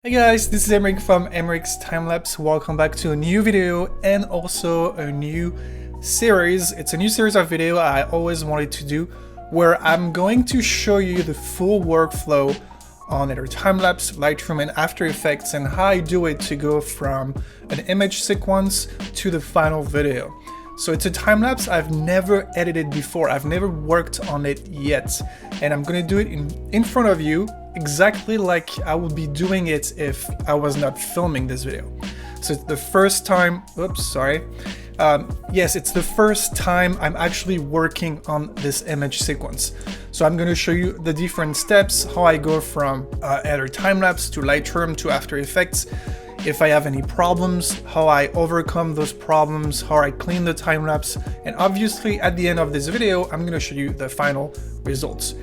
Hey guys, this is Emeric from Emeric's Timelapse. Welcome back to a new video and also a new series. It's a new series of video I always wanted to do where I'm going to show you the full workflow on LRTimelapse, Lightroom and After Effects and how I do it to go from an image sequence to the final video. So it's a time-lapse I've never edited before. I've never worked on it yet. And I'm gonna do it in front of you exactly like I would be doing it if I was not filming this video. So it's the first time, oops, sorry. Yes, it's the first time I'm actually working on this image sequence. So I'm gonna show you the different steps, how I go from LRTimelapse to Lightroom to After Effects, if I have any problems, how I overcome those problems, how I clean the time-lapse, and obviously at the end of this video, I'm gonna show you the final results.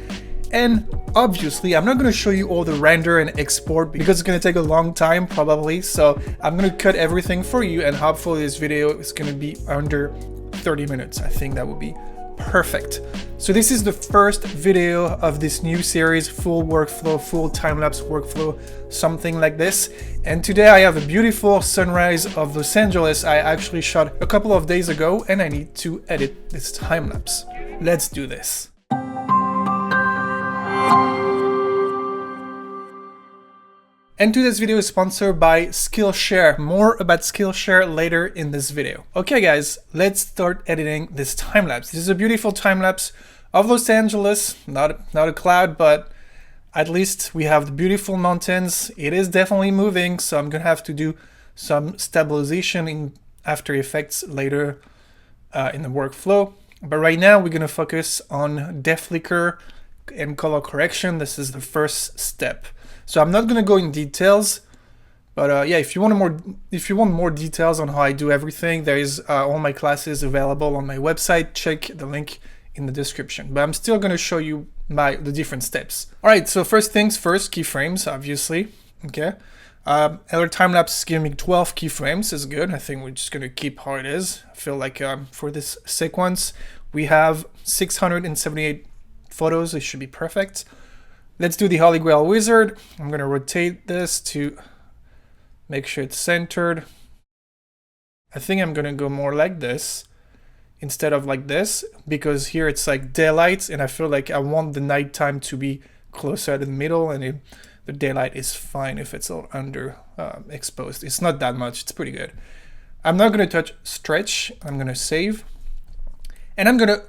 And obviously, I'm not gonna show you all the render and export because it's gonna take a long time probably, so I'm gonna cut everything for you and hopefully this video is gonna be under 30 minutes. I think that would be perfect. So this is the first video of this new series, full workflow, full time-lapse workflow, something like this. And today I have a beautiful sunrise of Los Angeles I actually shot a couple of days ago and I need to edit this time-lapse. Let's do this. And today's video is sponsored by Skillshare. More about Skillshare later in this video. Okay guys, let's start editing this time-lapse. This is a beautiful time-lapse of Los Angeles, not a cloud, but at least we have the beautiful mountains. It is definitely moving, so I'm gonna have to do some stabilization in After Effects later in the workflow. But right now we're gonna focus on Deflicker and color correction. This is the first step. So I'm not gonna go in details, but yeah, if you want more details on how I do everything, there is all my classes available on my website. Check the link in the description. But I'm still gonna show you the different steps. All right, so first things first, keyframes, obviously. Okay, LRTimelapse is giving me 12 keyframes. Is good. I think we're just gonna keep how it is. I feel like for this sequence, we have 678 photos. It should be perfect. Let's do the Holy Grail Wizard. I'm gonna rotate this to make sure it's centered. I think I'm gonna go more like this instead of like this because here it's like daylight and I feel like I want the nighttime to be closer to the middle and the daylight is fine if it's all under exposed. It's not that much, it's pretty good. I'm not gonna touch stretch, I'm gonna save. And I'm gonna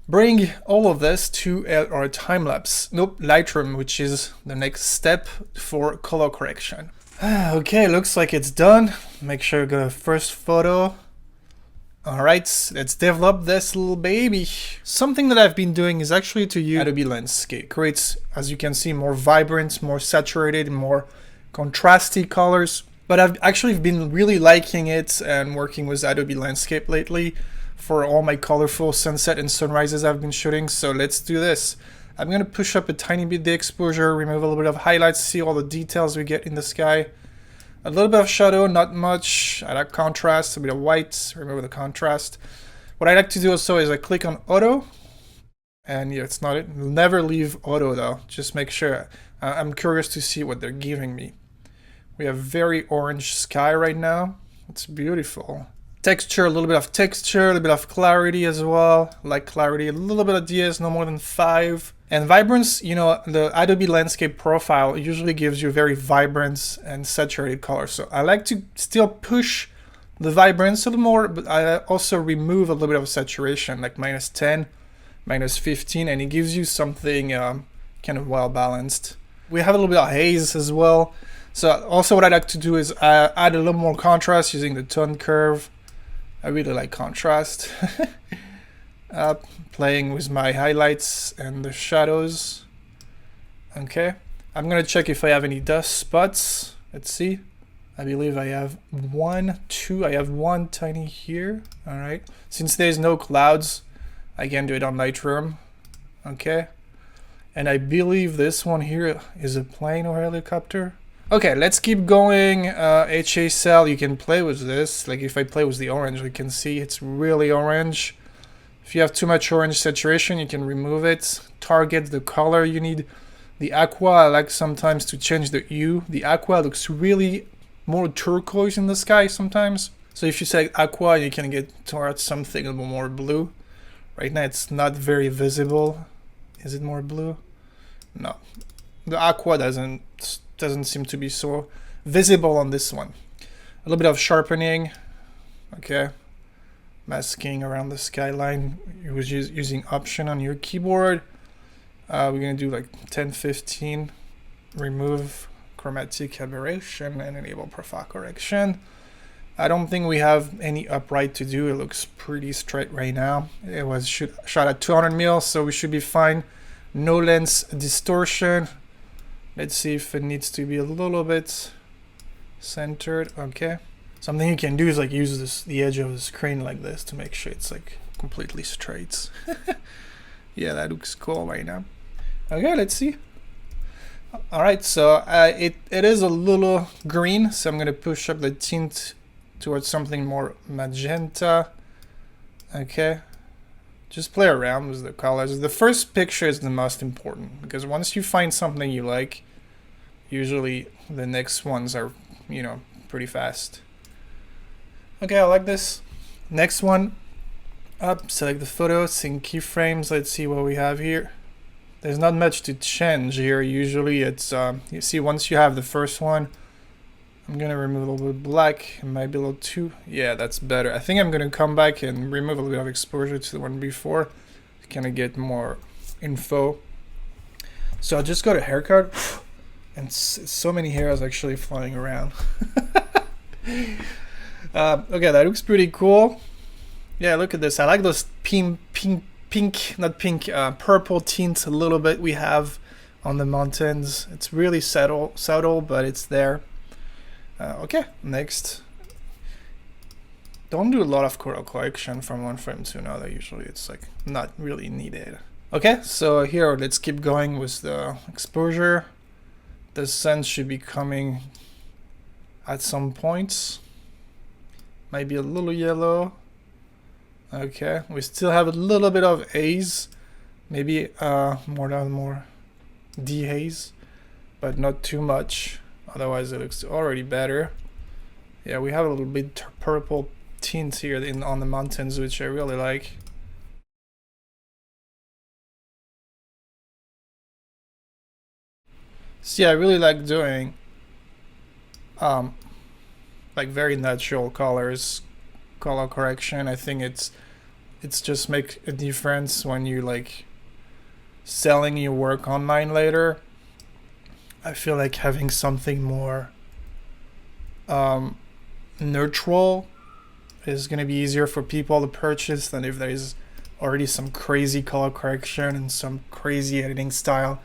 bring all of this to our time-lapse. Nope, Lightroom, which is the next step for color correction. Okay, looks like it's done. Make sure you go first photo. All right, let's develop this little baby. Something that I've been doing is actually to use Adobe Landscape. It creates, as you can see, more vibrant, more saturated, more contrasty colors. But I've actually been really liking it and working with Adobe Landscape lately for all my colorful sunset and sunrises I've been shooting. So let's do this. I'm gonna push up a tiny bit the exposure, remove a little bit of highlights, see all the details we get in the sky. A little bit of shadow, not much. I like contrast, a bit of white, remove the contrast. What I like to do also is I click on auto, and yeah, it's not it. Never leave auto though, just make sure. I'm curious to see what they're giving me. We have very orange sky right now. It's beautiful. Texture, a little bit of texture, a little bit of clarity as well. Like clarity, a little bit of DS, no more than 5. And vibrance, you know, the Adobe Landscape profile usually gives you very vibrant and saturated color. So I like to still push the vibrance a little more, but I also remove a little bit of saturation, like -10, -15, and it gives you something kind of well balanced. We have a little bit of haze as well. So also what I like to do is add a little more contrast using the tone curve. I really like contrast. Playing with my highlights and the shadows. Okay, I'm gonna check if I have any dust spots. Let's see. I believe I have I have one tiny here. All right, since there's no clouds, I can do it on Lightroom. Okay, and I believe this one here is a plane or helicopter. Okay, let's keep going. HA cell, you can play with this. Like if I play with the orange, you can see it's really orange. If you have too much orange saturation, you can remove it. Target the color you need The aqua, I like sometimes to change the hue. The aqua looks really more turquoise in the sky sometimes. So if you select aqua, you can get towards something a little more blue. Right now it's not very visible. Is it more blue? No. The aqua doesn't seem to be so visible on this one. A little bit of sharpening. Okay. Masking around the skyline. You was using option on your keyboard. We're gonna do like 10-15. Remove chromatic aberration and enable profile correction. I don't think we have any upright to do. It looks pretty straight right now. It was shot at 200 mil, so we should be fine. No lens distortion. Let's see if it needs to be a little bit centered. Okay. Something you can do is like use the edge of the screen like this to make sure it's like completely straight. Yeah, that looks cool right now. Okay, let's see. All right, so it is a little green, so I'm gonna push up the tint towards something more magenta. Okay, just play around with the colors. The first picture is the most important, because once you find something you like, usually the next ones are, you know, pretty fast. Okay, I like this. Next one, up, select the photo, sync keyframes. Let's see what we have here. There's not much to change here. Usually it's, you see, once you have the first one, I'm gonna remove a little bit of black. It might be a little too, yeah, that's better. I think I'm gonna come back and remove a little bit of exposure to the one before to kind of get more info. So I'll just go to haircut, and so many hairs actually flying around. Okay, that looks pretty cool. Yeah, look at this. I like those purple tints a little bit we have on the mountains. It's really subtle, but it's there. Okay, next. Don't do a lot of color correction from one frame to another. Usually it's like not really needed. Okay, so here let's keep going with the exposure. The sun should be coming at some points. Might be a little yellow. Okay, we still have a little bit of haze. Maybe more dehaze, but not too much. Otherwise it looks already better. Yeah, we have a little bit purple tint here on the mountains, which I really like. See, I really like doing like very natural colors, color correction. I think it's just make a difference when you like selling your work online later. I feel like having something more neutral is going to be easier for people to purchase than if there's already some crazy color correction and some crazy editing style.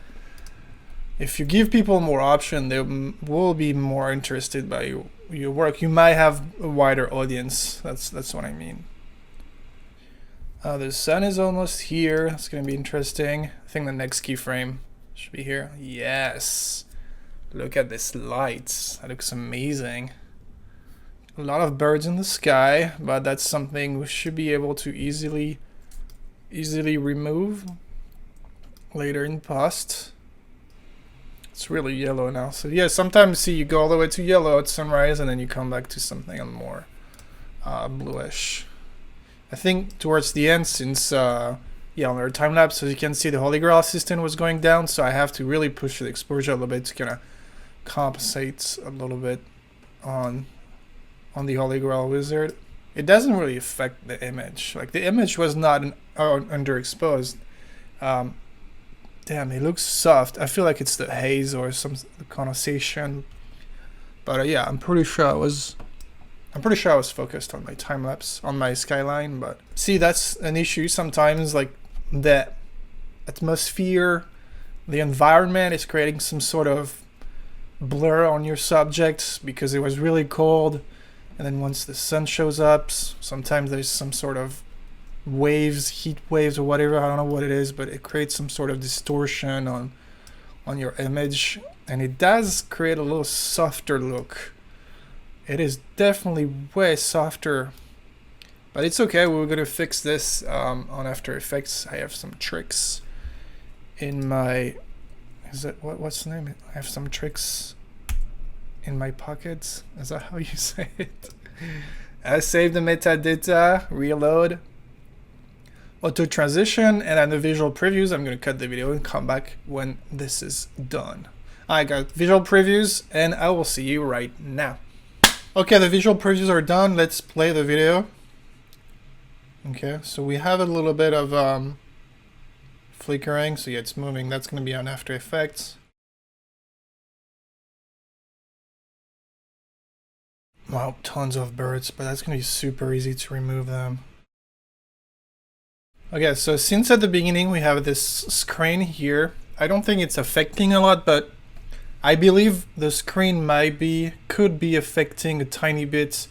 If you give people more option, they will be more interested by your work. You might have a wider audience. That's what I mean. The sun is almost here. It's going to be interesting. I think the next keyframe should be here. Yes. Look at this lights. That looks amazing. A lot of birds in the sky, but that's something we should be able to easily remove later in post. It's really yellow now. So yeah, sometimes see you go all the way to yellow at sunrise and then you come back to something more bluish. I think towards the end, since yeah, on our time lapse, as you can see, the Holy Grail assistant was going down, so I have to really push the exposure a little bit to kind of compensate a little bit on the Holy Grail wizard. It doesn't really affect the image. Like the image was not underexposed. Damn, it looks soft. I feel like it's the haze or some condensation. But yeah, I'm pretty sure I was focused on my time lapse, on my skyline. But see, that's an issue sometimes. Like the atmosphere, the environment is creating some sort of blur on your subject because it was really cold. And then once the sun shows up, sometimes there's some sort of waves, heat waves or whatever, I don't know what it is, but it creates some sort of distortion on your image, and it does create a little softer look. It is definitely way softer, but it's okay. We're gonna fix this on After Effects. I have some tricks in my Is it, what's the name? I have some tricks in my pockets. Is that how you say it? Save the metadata, reload, auto transition, and then the visual previews. I'm gonna cut the video and come back when this is done. I got visual previews and I will see you right now. Okay, the visual previews are done. Let's play the video. Okay, so we have a little bit of flickering, so yeah, it's moving. That's gonna be on After Effects. Wow, tons of birds, but that's gonna be super easy to remove them. Okay, so since at the beginning we have this screen here, I don't think it's affecting a lot, but I believe the screen could be affecting a tiny bit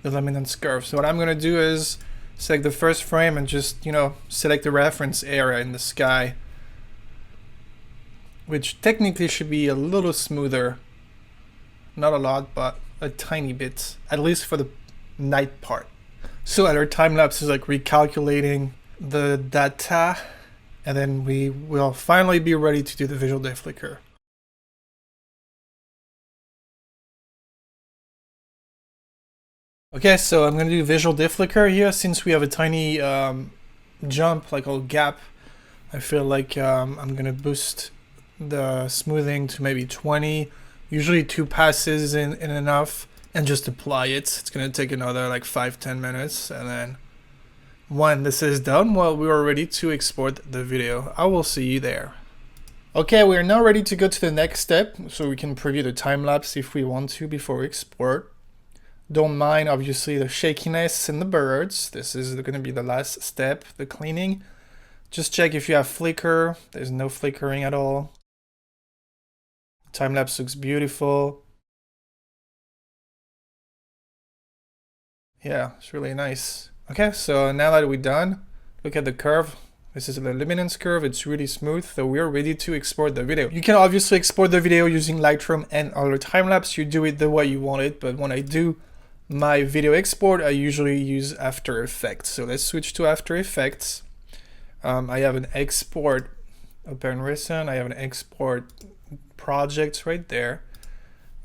the luminance curve. So what I'm gonna do is select the first frame and just, you know, select the reference area in the sky, which technically should be a little smoother. Not a lot, but a tiny bit, at least for the night part. So LRTimelapse is like recalculating the data, and then we will finally be ready to do the visual deflicker. Okay, so I'm gonna do visual deflicker here. Since we have a tiny jump, like a gap, I feel like I'm gonna boost the smoothing to maybe 20. Usually 2 passes in enough, and just apply it. It's gonna take another like 5-10 minutes, and then when this is done, well, we are ready to export the video. I will see you there. Okay, we are now ready to go to the next step, so we can preview the time lapse if we want to before we export. Don't mind, obviously, the shakiness in the birds. This is going to be the last step, the cleaning. Just check if you have flicker. There's no flickering at all. Time lapse looks beautiful. Yeah, it's really nice. Okay, so now that we're done, look at the curve. This is the luminance curve. It's really smooth, so we're ready to export the video. You can obviously export the video using Lightroom and LRTimelapse. You do it the way you want it, but when I do my video export, I usually use After Effects. So let's switch to After Effects. I have an export open recent. I have an export project right there.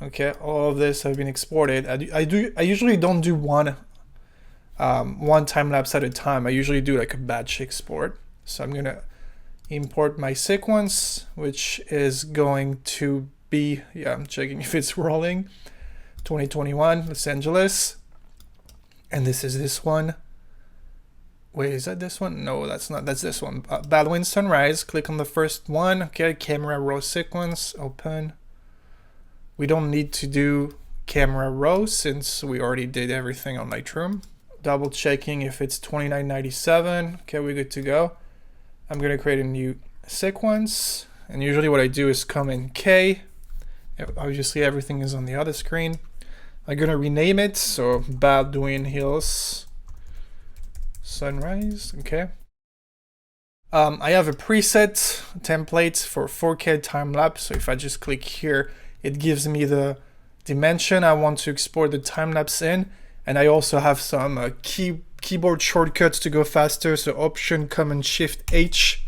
Okay, all of this have been exported. I usually don't do one time lapse at a time. I usually do like a batch export. So I'm gonna import my sequence, which is going to be, yeah, I'm checking if it's rolling. 2021 Los Angeles, and this is this one. Wait, is that this one? No, that's not. That's this one. Baldwin Sunrise. Click on the first one. Okay, camera raw sequence. Open. We don't need to do camera raw since we already did everything on Lightroom. Double checking if it's 2997. Okay, we're good to go. I'm gonna create a new sequence, and usually what I do is come in K. Obviously, everything is on the other screen. I'm gonna rename it, so Baldwin Hills Sunrise, okay. I have a preset template for 4K time lapse, so if I just click here, it gives me the dimension I want to export the time lapse in, and I also have some keyboard shortcuts to go faster, so Option, Command, Shift, H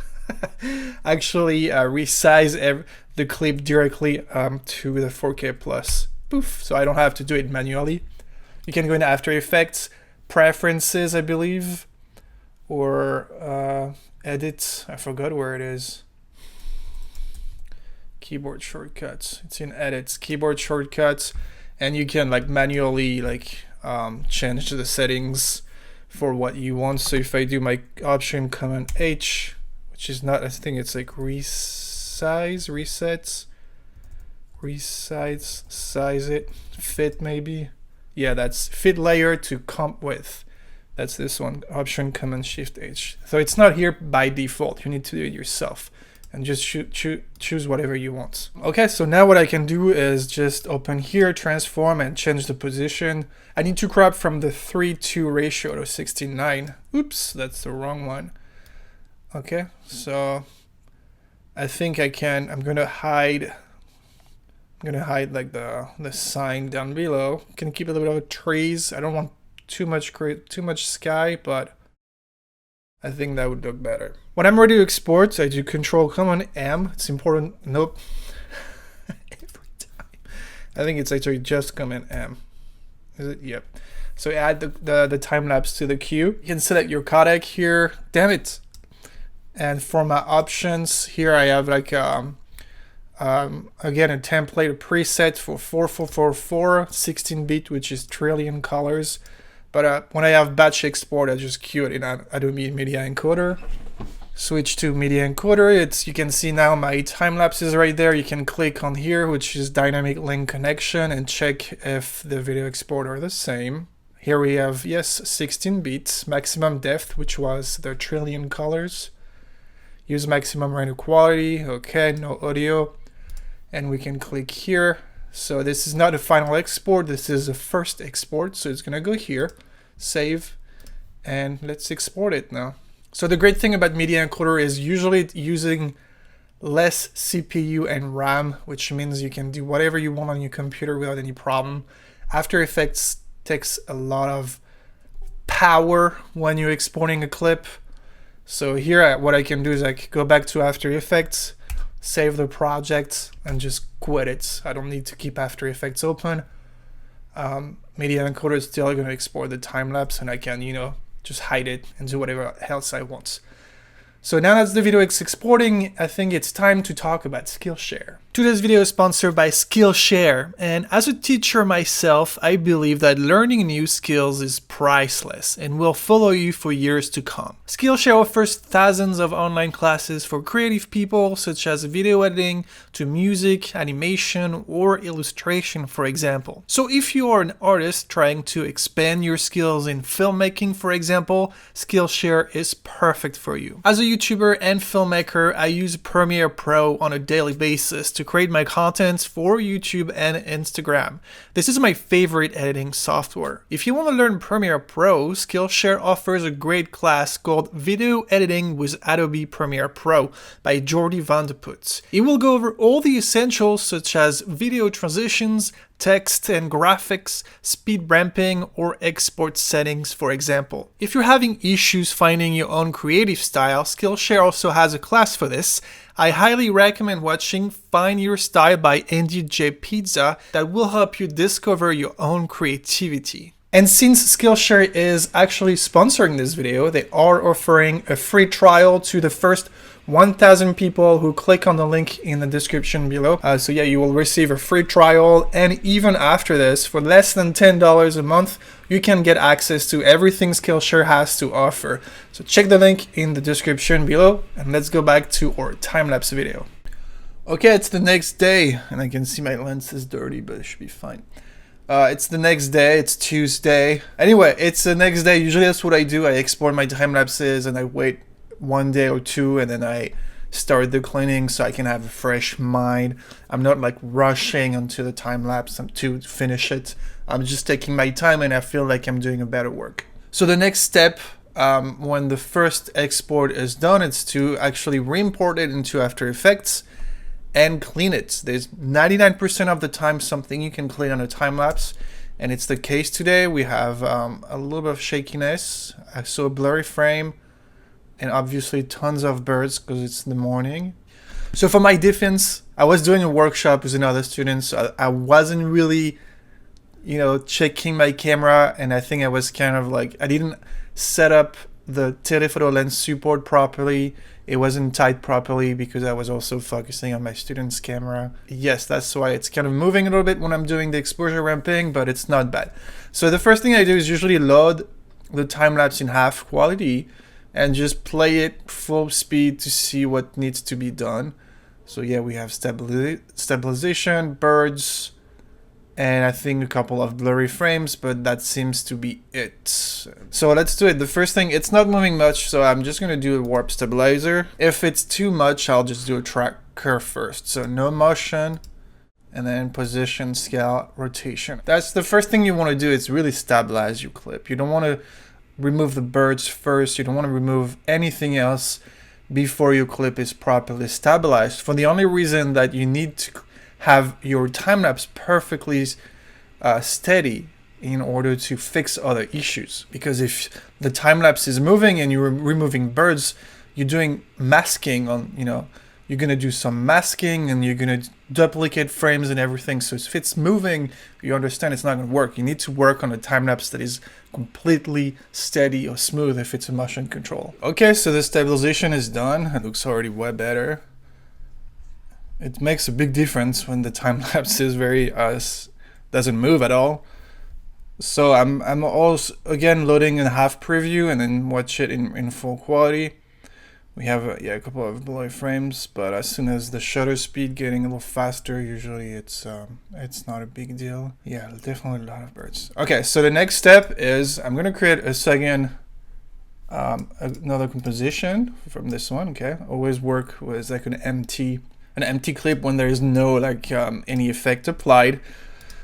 actually resize the clip directly to the 4K plus. Poof, so I don't have to do it manually. You can go into After Effects, Preferences, I believe, or Edit, I forgot where it is. Keyboard shortcuts, it's in Edits, Keyboard shortcuts, and you can like manually like change the settings for what you want. So if I do my Option, Command, H, which is not, I think it's like resize, resets, resize, size it, fit maybe. Yeah, that's fit layer to comp with. That's this one, Option, Command, Shift, H. So it's not here by default. You need to do it yourself and just choose whatever you want. Okay, so now what I can do is just open here, transform, and change the position. I need to crop from the 3:2 ratio to 69. Oops, that's the wrong one. Okay, so I think I can, I'm gonna hide like the sign down below. Can keep a little bit of trees. I don't want too much sky, but I think that would look better. When I'm ready to export, I do Control-Command-M. It's important. Nope. Every time. I think it's actually just Command-M. Is it? Yep. So add the time lapse to the queue. You can select your codec here. Damn it. And for my options, here I have like again a template, a preset for 4444, 16-bit, which is trillion colors. But when I have batch export, I just queue it in Adobe Media Encoder. Switch to Media Encoder. You can see now my time lapse is right there. You can click on here, which is dynamic link connection, and check if the video export are the same. Here we have, yes, 16 bits, maximum depth, which was the trillion colors. Use maximum render quality. Okay, no audio. And we can click here. So this is not a final export, this is a first export. So it's gonna go here, save, and let's export it now. So the great thing about Media Encoder is usually using less CPU and RAM, which means you can do whatever you want on your computer without any problem. After Effects takes a lot of power when you're exporting a clip. So here what I can do is I can go back to After Effects, save the project, and just quit it. I don't need to keep After Effects open. Media Encoder is still going to export the time lapse, and I can, just hide it and do whatever else I want. So now that the video is exporting, I think it's time to talk about Skillshare. Today's video is sponsored by Skillshare, and as a teacher myself, I believe that learning new skills is priceless and will follow you for years to come. Skillshare offers thousands of online classes for creative people, such as video editing, to music, animation, or illustration, for example. So if you are an artist trying to expand your skills in filmmaking, for example, Skillshare is perfect for you. As a YouTuber and filmmaker, I use Premiere Pro on a daily basis to create my content for YouTube and Instagram. This is my favorite editing software. If you want to learn Premiere Pro, Skillshare offers a great class called Video Editing with Adobe Premiere Pro by Jordi van de Put. It will go over all the essentials such as video transitions, text and graphics, speed ramping, or export settings, for example. If you're having issues finding your own creative style, Skillshare also has a class for this. I highly recommend watching Find Your Style by Andy J. Pizza that will help you discover your own creativity. And since Skillshare is actually sponsoring this video, they are offering a free trial to the first 1,000 people who click on the link in the description below. So yeah, you will receive a free trial, and even after this, for less than $10 a month, you can get access to everything Skillshare has to offer. So check the link in the description below, and let's go back to our time-lapse video. Okay, it's the next day, and I can see my lens is dirty, but it should be fine. It's the next day, it's Tuesday. Anyway, it's the next day. Usually that's what I do. I export my time lapses and I wait one day or two, and then I start the cleaning so I can have a fresh mind. I'm not like rushing onto the time lapse to finish it. I'm just taking my time, and I feel like I'm doing a better work. So the next step, when the first export is done, it's to actually re-import it into After Effects and clean it. There's 99% of the time something you can clean on a time lapse, and it's the case today. We have a little bit of shakiness. I saw a blurry frame, and obviously tons of birds because it's the morning. So for my defense, I was doing a workshop with another student, so I wasn't really, checking my camera, and I think I was kind of like, I didn't set up the telephoto lens support properly. It wasn't tied properly because I was also focusing on my student's camera. Yes, that's why it's kind of moving a little bit when I'm doing the exposure ramping, but it's not bad. So the first thing I do is usually load the time lapse in half quality and just play it full speed to see what needs to be done. So yeah, we have stabilization, birds, and I think a couple of blurry frames, but that seems to be it. So let's do it. The first thing, it's not moving much, so I'm just gonna do a warp stabilizer. If it's too much, I'll just do a tracker first. So no motion, and then position, scale, rotation. That's the first thing you wanna do, is really stabilize your clip. You don't wanna remove the birds first. You don't want to remove anything else before your clip is properly stabilized, for the only reason that you need to have your time lapse perfectly steady in order to fix other issues. Because if the time lapse is moving and you're removing birds, you're doing masking on, you know, you're gonna do some masking and you're gonna duplicate frames and everything. So if it's moving, you understand it's not gonna work. You need to work on a time lapse that is completely steady or smooth if it's a motion control. Okay, so the stabilization is done. It looks already way better. It makes a big difference when the time lapse is very doesn't move at all. So I'm also again loading in half preview and then watch it in full quality. We have a couple of blurry frames, but as soon as the shutter speed getting a little faster, usually it's not a big deal. Yeah, definitely a lot of birds. Okay, so the next step is I'm gonna create a second another composition from this one. Okay, always work with like an empty clip when there is no like any effect applied.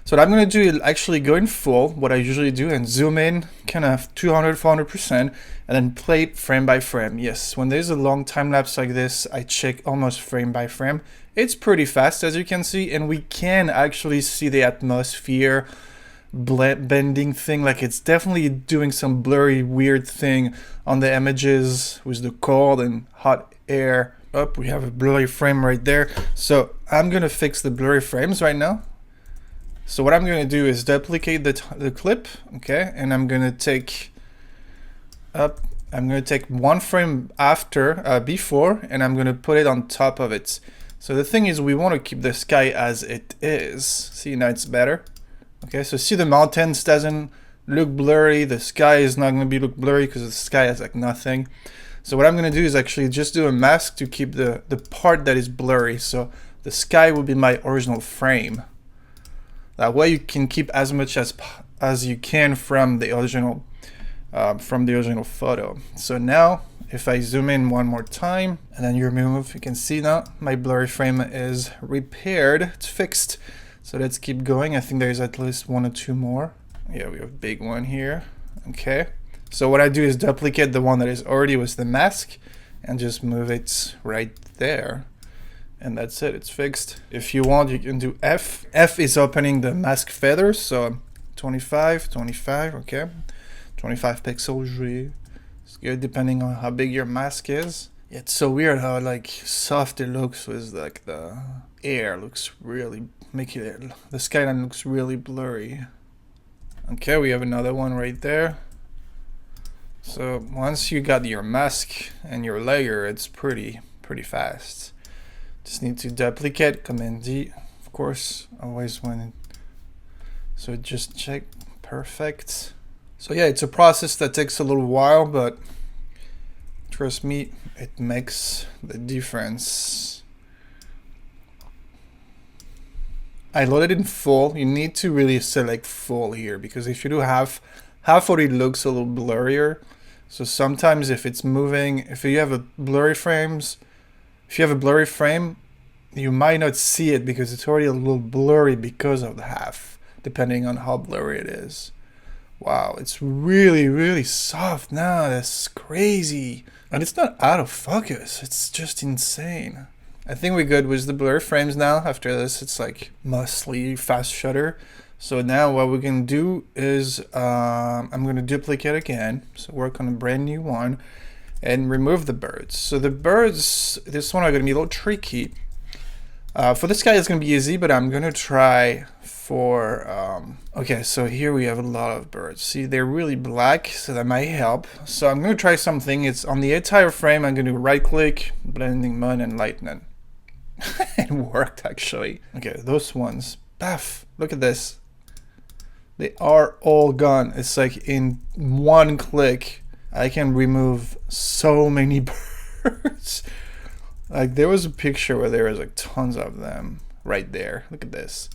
So what I'm going to do is actually go in full, what I usually do, and zoom in kind of 200, 400%, and then play it frame by frame. Yes, when there's a long time lapse like this, I check almost frame by frame. It's pretty fast, as you can see, and we can actually see the atmosphere bending thing. Like it's definitely doing some blurry, weird thing on the images with the cold and hot air. Up, we have a blurry frame right there. So I'm going to fix the blurry frames right now. So what I'm going to do is duplicate the clip, okay, and I'm going to take one frame after before, and I'm going to put it on top of it. So the thing is, we want to keep the sky as it is. See, now it's better. Okay, so see the mountains doesn't look blurry. The sky is not going to look blurry because the sky has like nothing. So what I'm going to do is actually just do a mask to keep the part that is blurry. So the sky will be my original frame. That way you can keep as much as you can from the original photo. So now if I zoom in one more time and then you remove, you can see now my blurry frame is repaired. It's fixed. So let's keep going. I think there's at least one or two more. Yeah, we have a big one here. Okay. So what I do is duplicate the one that is already with the mask and just move it right there. And that's it, it's fixed. If you want, you can do F. F is opening the mask feathers, so 25, okay. 25 pixels, it's good depending on how big your mask is. Yeah, it's so weird how like soft it looks with like the air looks really, the skyline looks really blurry. Okay, we have another one right there. So once you got your mask and your layer, it's pretty fast. Just need to duplicate, Command D, of course, always so just check, perfect. So yeah, it's a process that takes a little while, but trust me, it makes the difference. I loaded in full. You need to really select full here, because if you do half of it looks a little blurrier. So sometimes if it's moving, if you have a blurry frame, you might not see it because it's already a little blurry because of the half, depending on how blurry it is. Wow, it's really soft now. That's crazy. And it's not out of focus. It's just insane. I think we're good with the blurry frames now. After this, it's like mostly fast shutter. So now what we can do is I'm going to duplicate again. So work on a brand new one and remove the birds. So the birds, this one are going to be a little tricky. For this guy, it's going to be easy, but I'm going to try for... okay, so here we have a lot of birds. See, they're really black, so that might help. So I'm going to try something. It's on the entire frame. I'm going to right-click, blending mode, and lighten. It worked, actually. Okay, those ones. Paf! Look at this. They are all gone. It's like in one click, I can remove so many birds. Like there was a picture where there was like tons of them right there. Look at this.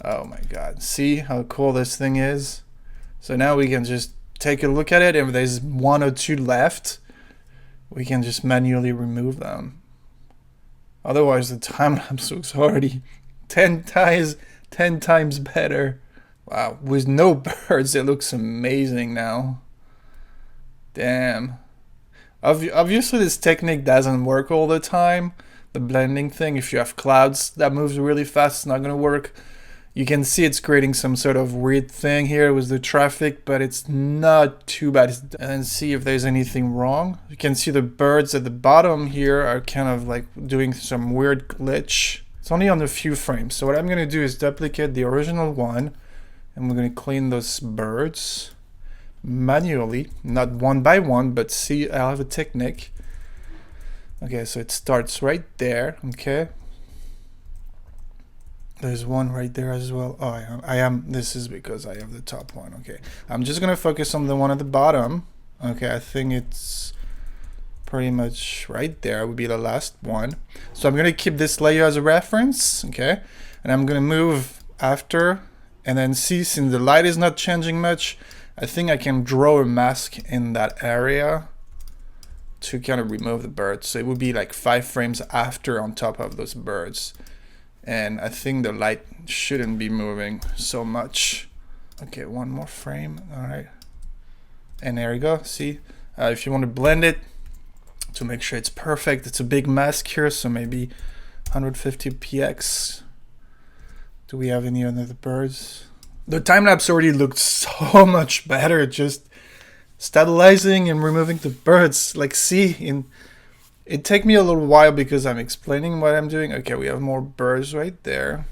Oh my God. See how cool this thing is? So now we can just take a look at it. If there's one or two left, we can just manually remove them. Otherwise the time lapse looks already 10 times better. Wow, with no birds, it looks amazing now. Damn. Obviously this technique doesn't work all the time. The blending thing, if you have clouds that moves really fast, it's not gonna work. You can see it's creating some sort of weird thing here with the traffic, but it's not too bad. And see if there's anything wrong. You can see the birds at the bottom here are kind of like doing some weird glitch. It's only on a few frames. So what I'm gonna do is duplicate the original one, and we're gonna clean those birds manually, not one by one, but see, I have a technique. Okay, so it starts right there, okay? There's one right there as well. Oh, I am, this is because I have the top one, okay. I'm just gonna focus on the one at the bottom. Okay, I think it's pretty much right there, would be the last one. So I'm gonna keep this layer as a reference, okay? And I'm gonna move after, and then see, since the light is not changing much, I think I can draw a mask in that area to kind of remove the birds. So it would be like 5 frames after on top of those birds. And I think the light shouldn't be moving so much. Okay, one more frame, all right. And there you go, see? If you want to blend it to make sure it's perfect, it's a big mask here, so maybe 150 px. Do we have any other birds? The time-lapse already looked so much better, just stabilizing and removing the birds. Like, see, it take me a little while because I'm explaining what I'm doing. Okay, we have more birds right there.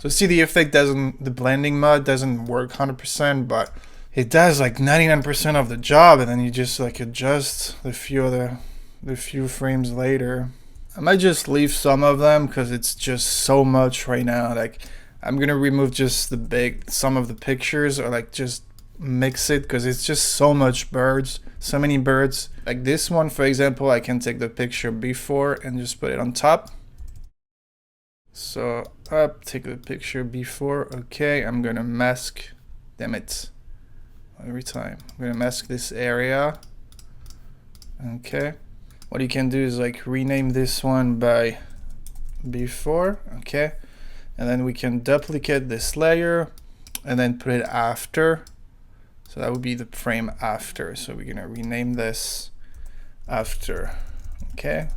So see, the effect doesn't, the blending mode doesn't work 100%, but it does like 99% of the job, and then you just like adjust the few frames later. I might just leave some of them because it's just so much right now. Like, I'm gonna remove just some of the pictures, or like just mix it because it's just so much birds, so many birds. Like this one, for example, I can take the picture before and just put it on top. So up, take the picture before. Okay, I'm gonna mask, damn it, every time. I'm gonna mask this area. Okay, what you can do is like rename this one by before, okay, and then we can duplicate this layer and then put it after. So that would be the frame after. So we're gonna rename this after, okay?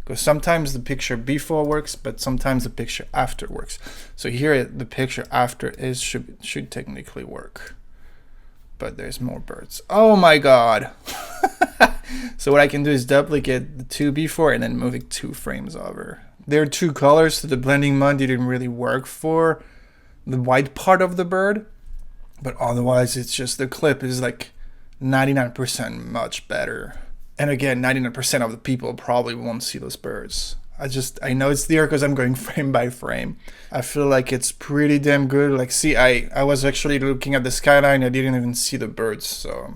Because sometimes the picture before works, but sometimes the picture after works. So here the picture after should technically work. But there's more birds. Oh my god! So what I can do is duplicate the 2 before and then move it 2 frames over. There are 2 colors, so the blending mode didn't really work for the white part of the bird. But otherwise, it's just the clip is like 99% much better. And again, 99% of the people probably won't see those birds. I know it's there because I'm going frame by frame. I feel like it's pretty damn good. Like, see, I was actually looking at the skyline. I didn't even see the birds. So,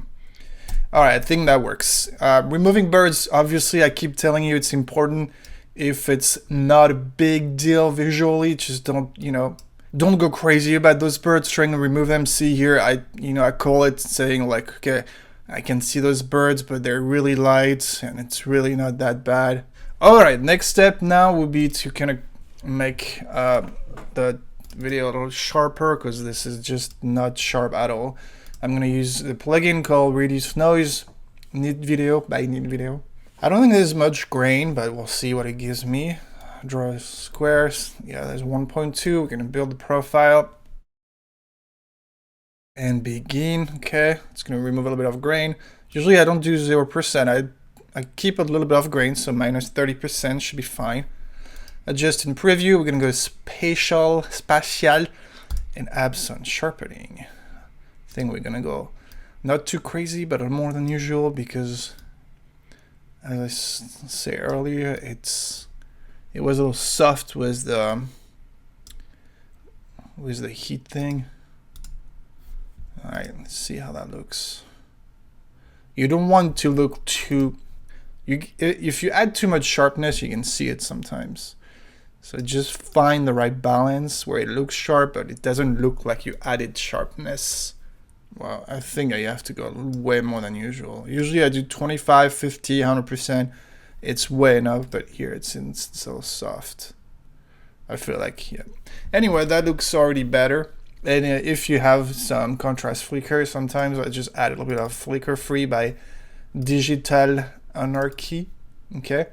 all right, I think that works. Removing birds, obviously, I keep telling you it's important. If it's not a big deal visually, just don't, don't go crazy about those birds trying to remove them. See here, I call it saying like, okay, I can see those birds, but they're really light and it's really not that bad. All right, next step now would be to kind of make the video a little sharper because this is just not sharp at all. I'm gonna use the plugin called Reduce Noise by Neat Video. I don't think there's much grain, but we'll see what it gives me. Draw squares. Yeah, there's 1.2. We're gonna build the profile and begin. Okay, it's gonna remove a little bit of grain. Usually I don't do 0%. I keep a little bit of grain, so minus 30% should be fine. Adjust in preview. We're gonna go spatial, and absent sharpening. I think we're gonna go not too crazy, but more than usual because, as I said earlier, it was a little soft with the heat thing. All right, let's see how that looks. You don't want to look too. If you add too much sharpness, you can see it sometimes. So just find the right balance where it looks sharp, but it doesn't look like you added sharpness. Well, I think I have to go way more than usual. Usually I do 25, 50, 100%. It's way enough, but here it's so soft. I feel like, yeah. Anyway, that looks already better. And if you have some contrast flicker, sometimes I just add a little bit of flicker free by Digital Anarchy. Okay,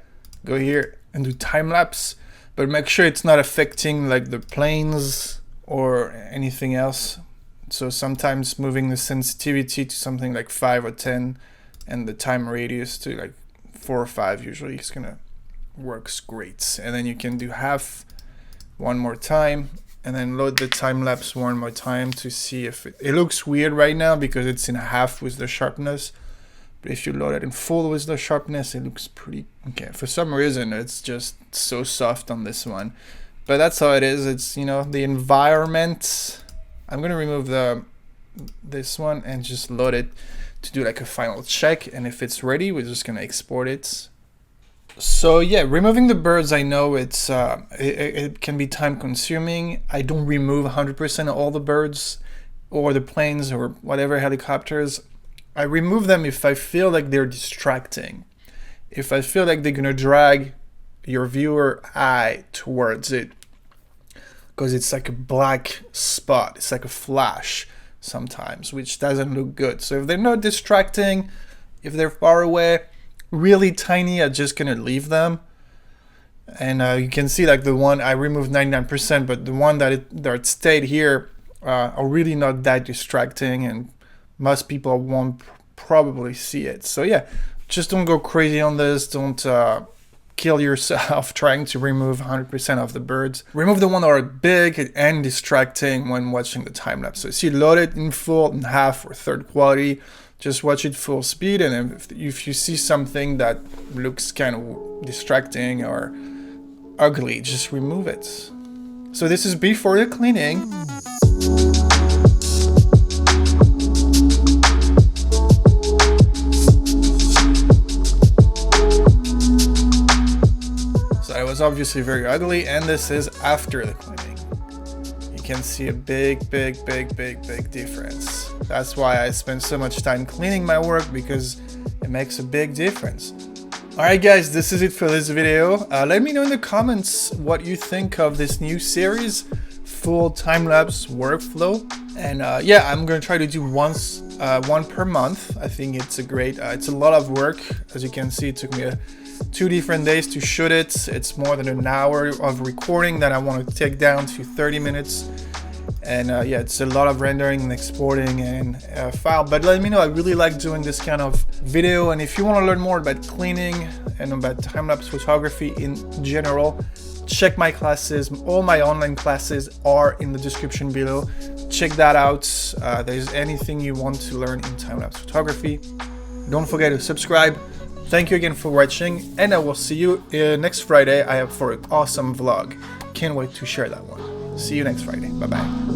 go here and do time lapse, but make sure it's not affecting like the planes or anything else. So sometimes moving the sensitivity to something like 5 or 10 and the time radius to like 4 or 5 usually is gonna works great. And then you can do half one more time and then load the time lapse one more time to see if it looks weird right now because it's in half with the sharpness. But if you load it in full with the sharpness, it looks pretty okay. For some reason, it's just so soft on this one. But that's how it is. It's, you know, the environment. I'm gonna remove this one and just load it to do like a final check. And if it's ready, we're just gonna export it. So yeah, removing the birds, I know it's it can be time consuming. I don't remove 100% of all the birds or the planes or whatever helicopters. I remove them if I feel like they're distracting. If I feel like they're gonna drag your viewer eye towards it, because it's like a black spot, it's like a flash sometimes, which doesn't look good. So if they're not distracting, if they're far away, really tiny, I'm just gonna leave them. And you can see like the one I removed 99%, but the one that stayed here are really not that distracting, and most people won't probably see it. So yeah, just don't go crazy on this. Don't kill yourself trying to remove 100% of the birds. Remove the ones that are big and distracting when watching the time lapse. So if you load it in full, in half or third quality, just watch it full speed. And if you see something that looks kind of distracting or ugly, just remove it. So this is before the cleaning. It was obviously very ugly, and this is after the cleaning. You can see a big difference. That's why I spend so much time cleaning my work, because it makes a big difference. Alright guys, this is it for this video. Let me know in the comments what you think of this new series, full time-lapse workflow. And yeah, I'm gonna try to do one per month. I think it's it's a lot of work. As you can see, it took me 2 different days to shoot it. It's more than an hour of recording that I want to take down to 30 minutes. And yeah, it's a lot of rendering and exporting and file. But let me know, I really like doing this kind of video. And if you want to learn more about cleaning and about time-lapse photography in general, check my classes. All my online classes are in the description below. Check that out. There's anything you want to learn in time-lapse photography. Don't forget to subscribe. Thank you again for watching, and I will see you next Friday. I have for an awesome vlog. Can't wait to share that one. See you next Friday. Bye bye.